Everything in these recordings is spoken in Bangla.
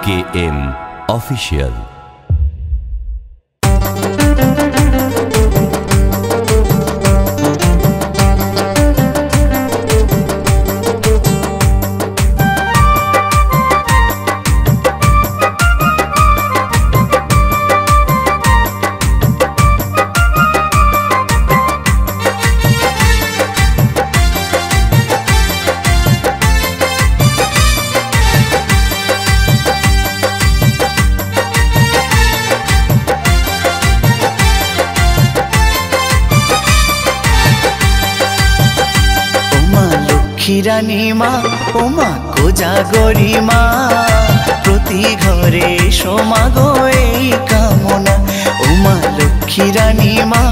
KM Official। রানী মা ও মা কোজাগরী মা প্রতি ঘরে সমাগো এই কামনা। ও মা লক্ষ্মী রানী মা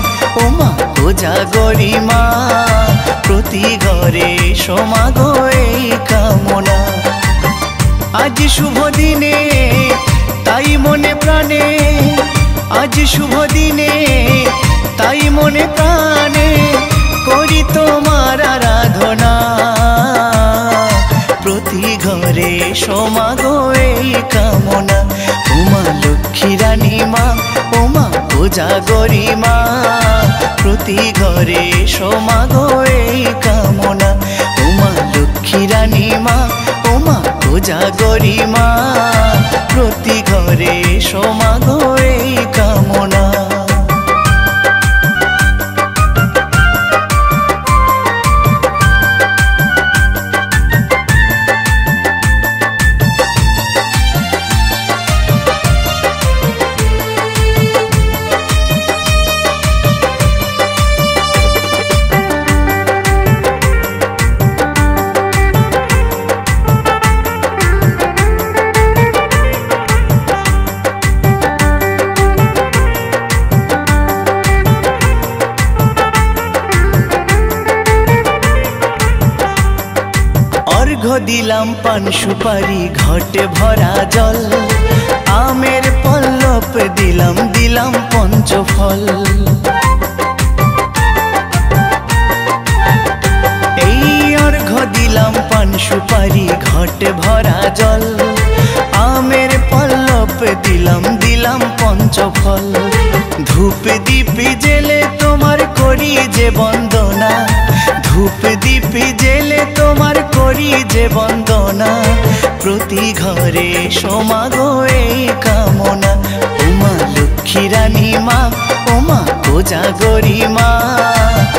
ও মা কোজাগরী মা প্রতি ঘরে সমাগো এই কামনা। আজ শুভ দিনে তাই মনে প্রাণে, আজ শুভ দিনে তাই মনে প্রাণে করি তোমার আরাধনা। প্রতি ঘরে সমাগো এই কামনা। ও মা লক্ষ্মী রানী মা ও মা কোজাগরী মা প্রতি ঘরে সমাগো এই কামনা। ও মা লক্ষ্মী রানী মা ও মা কোজাগরী মা প্রতি ঘরে সমাগো এই কামনা। দিলাম পান সুপারি ঘটে ভরা জল, আমের পল্লব দিলাম দিলাম পঞ্চফল। এই অর্ঘ দিলাম পান সুপারি ঘটে ভরা জল, আমের পল্লব দিলাম দিলাম পঞ্চফল। ধূপ দীপ জেলে তোমার করি যে বন্দনা, ধূপ দীপ জেলে তোমার করি যে বন্দনা। প্রতি ঘরে সমাগো এই কামনা। ও মা লক্ষ্মী রানী মা ও মা কোজাগরী মা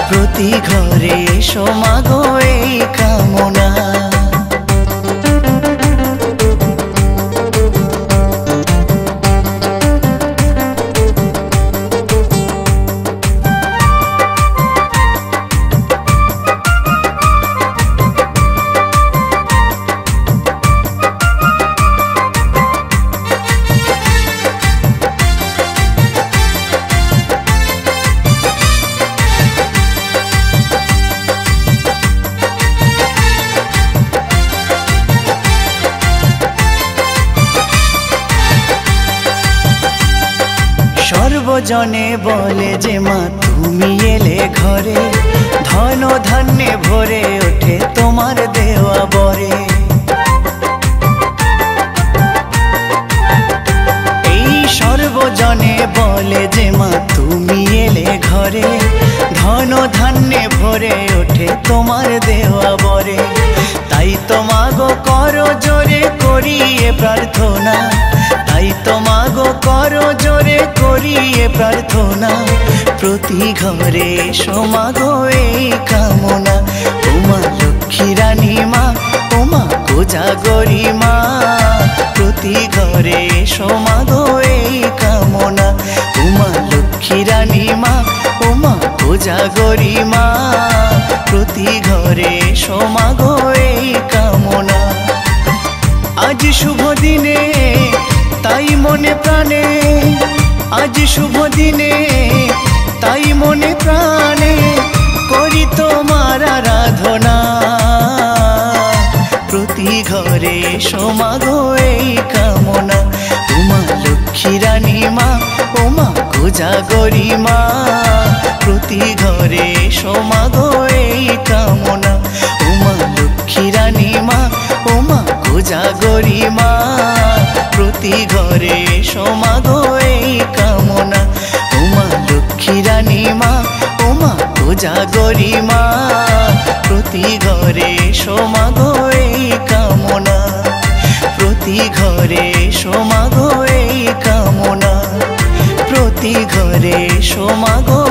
প্রতি ঘরে সমাগো এই কামনা। সর্বজনে বলে যে মা তুমি এলে ঘরে, ধন ধান্যে ভরে ওঠে তোমার দেওয়া বরে। এই সর্বজনে বলে যে মা তুমি এলে ঘরে, ধন ধান্যে ভরে ওঠে তোমার দেওয়া বরে। তাই তোমাগো করো জোরে করিয়ে প্রার্থনা, তাই তোমাগো করো জোরে করিয়ে প্রার্থনা। প্রতি ঘরে সমাগো এই কামনা। ও মা লক্ষ্মী রানী মা ও মা কোজাগরী মা প্রতি ঘরে সমাগো এই কামনা। ও মা লক্ষ্মী রানী মা ও মা কোজাগরী মা প্রতি ঘরে সমাগো এই কামনা। আজ শুভ দিনে তাই মনে প্রাণে, আজ শুভ দিনে তাই মনে প্রাণে করি তোমার আরাধনা। প্রতি ঘরে সমাগো এই কামনা। ও মা লক্ষ্মী রানী মা ও মা কোজাগরী মা প্রতি ঘরে সমাগো এই কামনা। ও মা লক্ষ্মী রানী মা ও মা কোজাগরী মা প্রতি ঘরে সমাগো এই কামনা। ওমা লক্ষ্মী রানী মা, ওমা কোজাগরী মা, প্রতি ঘরে সমাগো এই কামনা। প্রতি ঘরে সমাগো এই কামনা, প্রতি ঘরে সমাগো